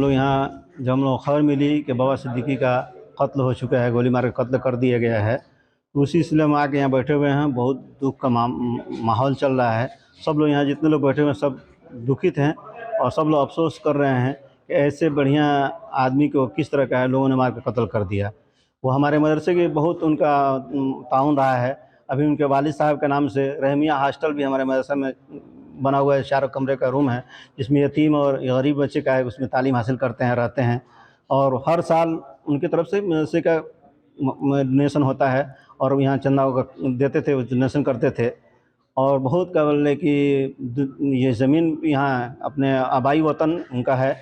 लोग यहाँ जब हम लोग खबर मिली कि बाबा सिद्दीकी का कत्ल हो चुका है, गोली मार के कत्ल कर दिया गया है, तो उसी सिलसिले हम आके यहाँ बैठे हुए हैं। बहुत दुख का माहौल चल रहा है। सब लोग यहाँ जितने लोग बैठे हुए हैं सब दुखित हैं और सब लोग अफसोस कर रहे हैं कि ऐसे बढ़िया आदमी को किस तरह का है लोगों ने मार के कत्ल कर दिया। वो हमारे मदरसे के बहुत उनका ताउन रहा है। अभी उनके वालिद साहब के नाम से रहमिया हॉस्टल भी हमारे मदरसा में बना हुआ है। 4 कमरे का रूम है जिसमें यतीम और गरीब बच्चे का है, उसमें तालीम हासिल करते हैं, रहते हैं। और हर साल उनकी तरफ से मदरसे का डोनेशन होता है और यहाँ चंदा देते थे, डोनेशन करते थे। और बहुत काबिल है कि ये ज़मीन यहाँ अपने आबाई वतन उनका है,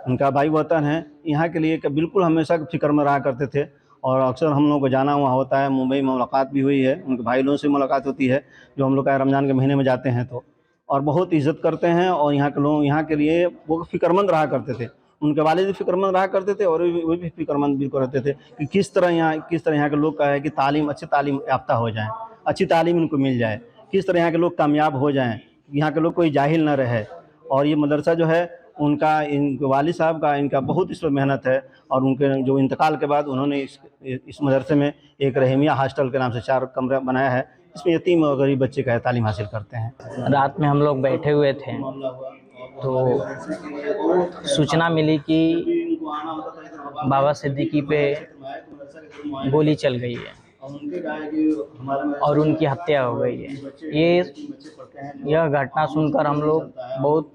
उनका आबाई वतन है। यहाँ के लिए बिल्कुल हमेशा फ़िक्र में रहा करते थे और अक्सर हम लोग को जाना वहाँ होता है। मुंबई में मुलाकात भी हुई है, उनके भाई लोगों से मुलाकात होती है जो हम लोग का रमज़ान के महीने में जाते हैं तो। और बहुत इज़्ज़त करते हैं और यहाँ के लोग यहाँ के लिए वो फ़िक्रमंद रहा करते थे। उनके वालिद भी फ़िक्रमंद रहा करते थे और वो भी फ़िक्रमंद बिल्कुल रहते थे कि किस तरह यहाँ के लोग का है कि तालीम अच्छी तालीम याफ्ता हो जाएँ, अच्छी तालीम इनको मिल जाए, किस तरह यहाँ के लोग कामयाब हो जाएँ, यहाँ के लोग कोई जाहिल ना रहे। और ये मदरसा जो है उनका, इनके वालिद साहब का, इनका बहुत इस पर मेहनत है। और उनके जो इंतकाल के बाद उन्होंने इस मदरसे में एक रहमिया हॉस्टल के नाम से 4 कमरा बनाया है। इसमें यतीम और गरीब बच्चे का तालीम हासिल करते हैं। रात में हम लोग बैठे हुए थे तो सूचना मिली कि बाबा सिद्दीकी पे गोली चल गई है और उनकी हत्या हो गई है। यह घटना सुनकर हम लोग बहुत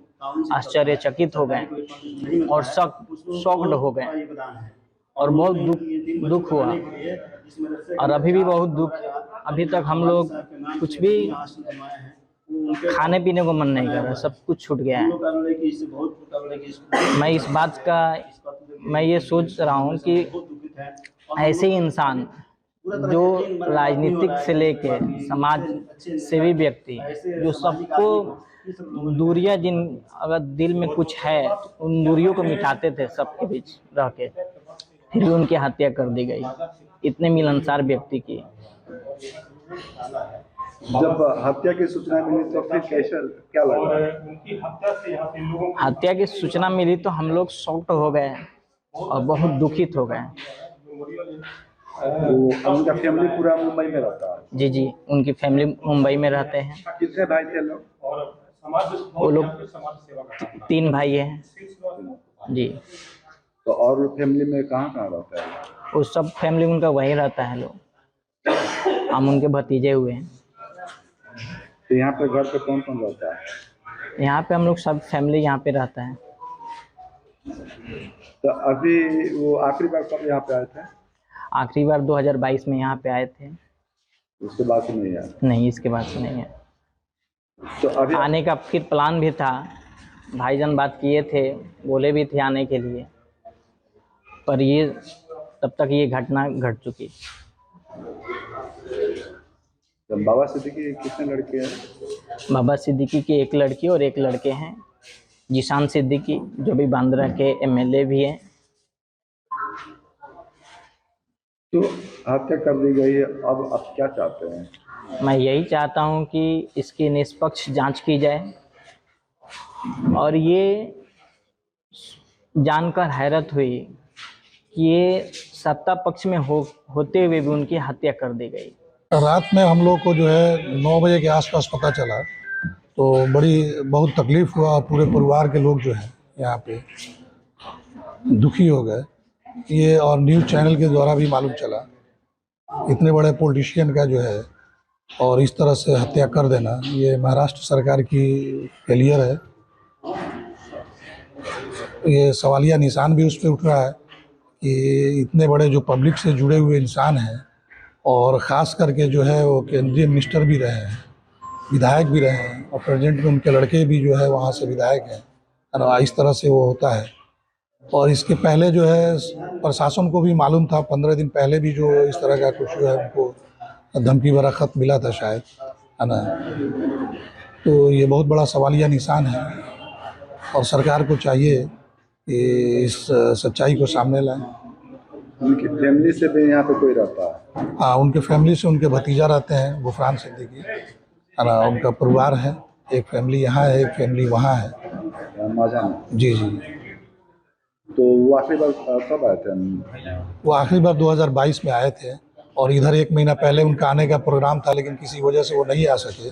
आश्चर्यचकित हो गए और शॉक्ड हो गए और बहुत दुख हुआ। और अभी भी बहुत दुख, अभी तक हम लोग कुछ भी खाने पीने को मन नहीं कर रहा, सब कुछ छूट गया है। मैं ये सोच रहा हूँ कि ऐसे ही इंसान जो राजनीतिक से लेके समाज सेवी व्यक्ति, जो सबको दूरियां, जिन अगर दिल में कुछ है उन दूरियों को मिटाते थे सबके बीच रह के, फिर भी उनकी हत्या कर दी गई, इतने मिलनसार व्यक्ति की। जब हत्या की सूचना मिली तो फिर कैसा, क्या लगा? हत्या की सूचना मिली तो हम लोग शॉक्ड हो गए और बहुत दुखित हो गए। उनका फैमिली पूरा मुंबई में रहता है? जी जी, उनकी फैमिली मुंबई में रहते हैं। कितने भाई थे लोग? वो लोग 3 भाई हैं जी। तो और फैमिली में कहाँ रहता है? वो सब फैमिली उनका वहीं रहता है लोग, हम उनके भतीजे हुए हैं। तो यहाँ पे घर पे कौन कौन रहता है? यहाँ पे हम लोग सब फैमिली यहाँ पे रहता है। तो अभी वो आखिरी बार कब यहाँ पे आए थे? आखिरी बार 2022 में यहाँ पे आए थे। उसके बाद से नहीं आए? नहीं, इसके बाद से नहीं है। तो अभी आने का फिर प्लान भी था, भाईजान बात किए थे, बोले भी थे आने के लिए, पर ये तब तक ये घटना घट चुकी। तो बाबा सिद्दीकी कितने लड़के हैं? बाबा सिद्दीकी की 1 लड़की और 1 लड़के हैं। जीशान सिद्दीकी जो भी बांद्रा के एमएलए भी हैं। तो हत्या कर दी गई है, अब आप क्या चाहते हैं? मैं यही चाहता हूं कि इसकी निष्पक्ष जांच की जाए। और ये जानकर हैरत हुई कि ये सत्ता पक्ष में होते हुए भी उनकी हत्या कर दी गई। रात में हम लोग को जो है 9 बजे के आसपास पता चला तो बहुत तकलीफ हुआ। पूरे परिवार के लोग जो हैं यहाँ पे दुखी हो गए। ये और न्यूज़ चैनल के द्वारा भी मालूम चला, इतने बड़े पॉलिटिशियन का जो है और इस तरह से हत्या कर देना, ये महाराष्ट्र सरकार की फेलियर है। ये सवालिया निशान भी उस पर उठ रहा है कि इतने बड़े जो पब्लिक से जुड़े हुए इंसान हैं और ख़ास करके जो है वो केंद्रीय मिनिस्टर भी रहे हैं, विधायक भी रहे हैं और प्रेजेंट में उनके लड़के भी जो है वहाँ से विधायक हैं, और इस तरह से वो होता है। और इसके पहले जो है प्रशासन को भी मालूम था, 15 दिन पहले भी जो इस तरह का कुछ जो है उनको धमकी भरा खत मिला था शायद, है ना। तो ये बहुत बड़ा सवालिया निशान है और सरकार को चाहिए कि इस सच्चाई को सामने लाएं। उनकी फैमिली से भी यहाँ पे कोई रहता है? हाँ, उनके फैमिली से उनके भतीजा रहते हैं, गुफरान सिद्दीकी, है ना। उनका परिवार है, एक फैमिली यहाँ है, एक फैमिली वहाँ है। माजा में? जी जी। तो वो आखिरी बार कब आए थे? वो आखिरी बार 2022 में आए थे और इधर 1 महीना पहले उनका आने का प्रोग्राम था, लेकिन किसी वजह से वो नहीं आ सके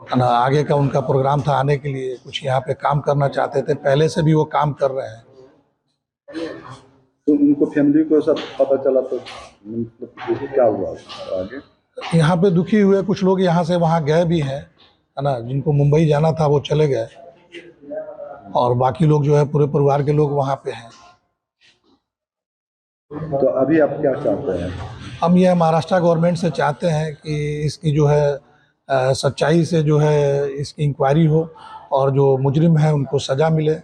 है ना। आगे का उनका प्रोग्राम था आने के लिए, कुछ यहाँ पे काम करना चाहते थे, पहले से भी वो काम कर रहे हैं। तो उनको फैमिली को सब पता चला तो मतलब क्या हुआ आगे? यहाँ पे दुखी हुए कुछ लोग, यहाँ से वहाँ गए भी हैं है ना। जिनको मुंबई जाना था वो चले गए और बाकी लोग जो है पूरे परिवार के लोग वहाँ पे हैं। तो अभी आप क्या चाहते हैं? हम ये महाराष्ट्र गवर्नमेंट से चाहते हैं कि इसकी जो है सच्चाई से जो है इसकी इंक्वायरी हो और जो मुजरिम है उनको सज़ा मिले।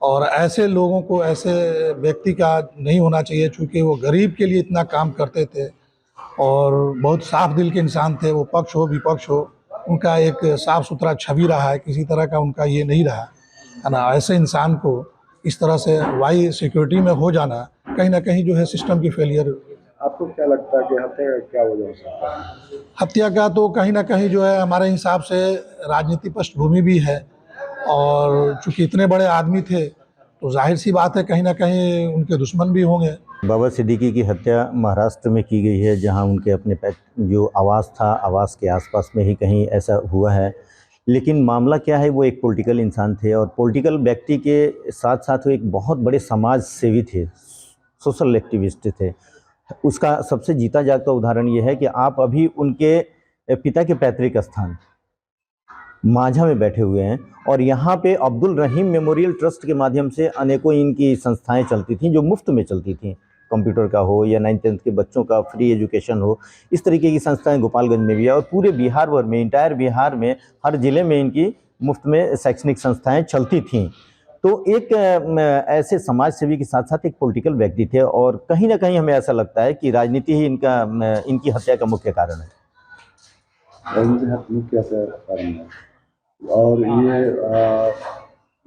और ऐसे लोगों को, ऐसे व्यक्ति का नहीं होना चाहिए, चूँकि वो गरीब के लिए इतना काम करते थे और बहुत साफ दिल के इंसान थे। वो पक्ष हो विपक्ष हो, उनका एक साफ सुथरा छवि रहा है, किसी तरह का उनका ये नहीं रहा है ना। ऐसे इंसान को इस तरह से वाई सिक्योरिटी में हो जाना कहीं ना कहीं जो है सिस्टम की फेलियर। आपको क्या लगता है कि हत्या का क्या वजह हो सकता है? हत्या का तो कहीं ना कहीं जो है हमारे हिसाब से राजनीति पृष्ठभूमि भी है, और चूंकि इतने बड़े आदमी थे तो जाहिर सी बात है कहीं ना कहीं उनके दुश्मन भी होंगे। बाबा सिद्दीकी की हत्या महाराष्ट्र में की गई है, जहां उनके अपने जो आवास था, आवास के आसपास में ही कहीं ऐसा हुआ है। लेकिन मामला क्या है, वो एक पॉलिटिकल इंसान थे और पॉलिटिकल व्यक्ति के साथ साथ वो एक बहुत बड़े समाज सेवी थे, सोशल एक्टिविस्ट थे। उसका सबसे जीता जागता उदाहरण ये है कि आप अभी उनके पिता के पैतृक स्थान माझा में बैठे हुए हैं और यहाँ पे अब्दुल रहीम मेमोरियल ट्रस्ट के माध्यम से अनेकों इनकी संस्थाएं चलती थीं, जो मुफ्त में चलती थीं। कंप्यूटर का हो या 9th-10th के बच्चों का फ्री एजुकेशन हो, इस तरीके की संस्थाएं गोपालगंज में भी है और पूरे बिहार भर में, इंटायर बिहार में हर ज़िले में इनकी मुफ्त में शैक्षणिक संस्थाएँ चलती थीं। तो एक ऐसे समाज सेवी के साथ साथ एक पॉलिटिकल व्यक्ति थे और कहीं ना कहीं हमें ऐसा लगता है कि राजनीति ही इनकी हत्या का मुख्य कारण है। राजनीति मुख्य कारण है। और ये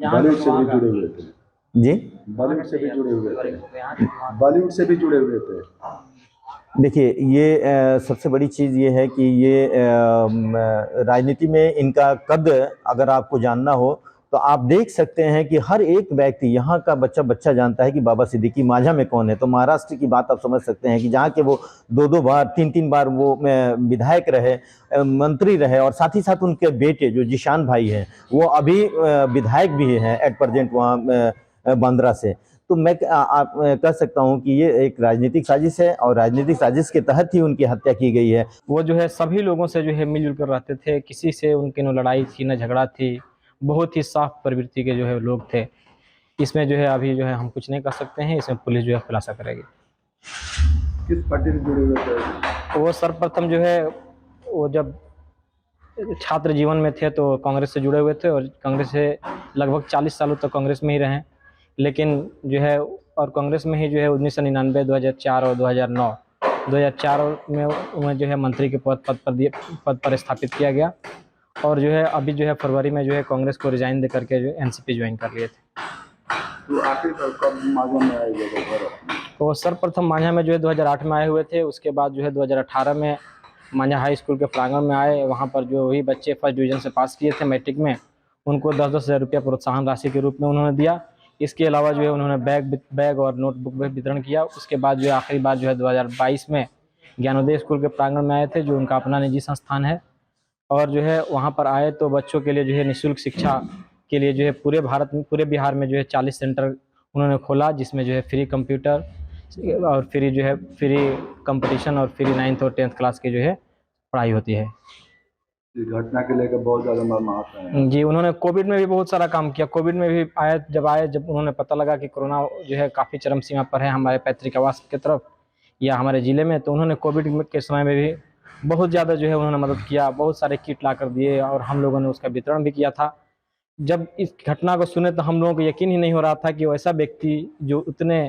बॉलीवुड से भी जुड़े हुए थे जी, बॉलीवुड से भी जुड़े हुए थे, बॉलीवुड से भी जुड़े हुए थे। देखिए, ये सबसे बड़ी चीज़ ये है कि ये राजनीति में इनका कद अगर आपको जानना हो तो आप देख सकते हैं कि हर एक व्यक्ति, यहाँ का बच्चा जानता है कि बाबा सिद्दीकी माझा में कौन है। तो महाराष्ट्र की बात आप समझ सकते हैं कि जहाँ के वो 2-2 बार 3-3 बार वो विधायक रहे, मंत्री रहे और साथ ही साथ उनके बेटे जो जिशान भाई हैं वो अभी विधायक भी हैं एट प्रेजेंट वहाँ बांद्रा से। तो मैं कह सकता हूँ कि ये एक राजनीतिक साजिश है और राजनीतिक साजिश के तहत ही उनकी हत्या की गई है। वो जो है सभी लोगों से जो है मिलजुल कर रहते थे, किसी से उनकी न लड़ाई थी न झगड़ा थी, बहुत ही साफ प्रवृत्ति के जो है लोग थे। इसमें जो है अभी जो है हम कुछ नहीं कर सकते हैं, इसमें पुलिस जो है खुलासा करेगी। किस पार्टी से जुड़े हुए थे? वो सर्वप्रथम जो है वो जब छात्र जीवन में थे तो कांग्रेस से जुड़े हुए थे और कांग्रेस से लगभग 40 सालों तक कांग्रेस में ही रहे। लेकिन जो है और कांग्रेस में ही जो है 1999, 2004 और 2004 में उन्हें जो है मंत्री के पद पर स्थापित किया गया और जो है अभी जो है फरवरी में जो है कांग्रेस को रिजाइन दे करके जो एनसीपी ज्वाइन कर लिए थे। तो आखिर कब माझा में आए थे? तो सर्वप्रथम माझा में जो है 2008 में आए हुए थे। उसके बाद जो है 2018 में माझा हाई स्कूल के प्रांगण में आए। वहाँ पर जो वही बच्चे फर्स्ट डिवीज़न से पास किए थे मैट्रिक में, उनको 10-10 हज़ार रुपया प्रोत्साहन राशि के रूप में उन्होंने दिया। इसके अलावा जो है उन्होंने बैग और नोटबुक भी वितरण किया। उसके बाद जो है आखिरी बार जो है 2022 में ज्ञानोदय स्कूल के प्रांगण में आए थे, जो उनका अपना निजी संस्थान है। और जो है वहाँ पर आए तो बच्चों के लिए जो है निःशुल्क शिक्षा के लिए जो है पूरे बिहार में जो है 40 सेंटर उन्होंने खोला, जिसमें जो है फ्री कंप्यूटर और फ्री जो है फ्री कंपटीशन और फ्री 9th और 10th क्लास की जो है पढ़ाई होती है। इस घटना के लेकर बहुत ज़्यादा मर्माहत हैं। जी, उन्होंने कोविड में भी बहुत सारा काम किया। कोविड में भी जब उन्होंने पता लगा कि कोरोना जो है काफ़ी चरम सीमा पर है हमारे पैतृक आवास की तरफ या हमारे ज़िले में, तो उन्होंने कोविड के समय में भी बहुत ज़्यादा जो है उन्होंने मदद किया। बहुत सारे किट ला कर दिए और हम लोगों ने उसका वितरण भी किया था। जब इस घटना को सुने तो हम लोगों को यकीन ही नहीं हो रहा था कि वो ऐसा व्यक्ति जो उतने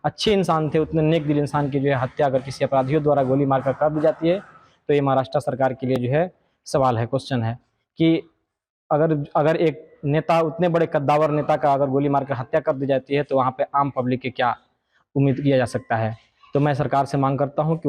अच्छे इंसान थे, उतने नेक दिल इंसान की जो है हत्या अगर किसी अपराधियों द्वारा गोली मारकर कर दी जाती है तो ये महाराष्ट्र सरकार के लिए जो है सवाल है, क्वेश्चन है कि अगर एक नेता, उतने बड़े कद्दावर नेता का अगर गोली मारकर हत्या कर दी जाती है तो वहाँ पे आम पब्लिक के क्या उम्मीद किया जा सकता है। तो मैं सरकार से मांग करता हूँ कि उस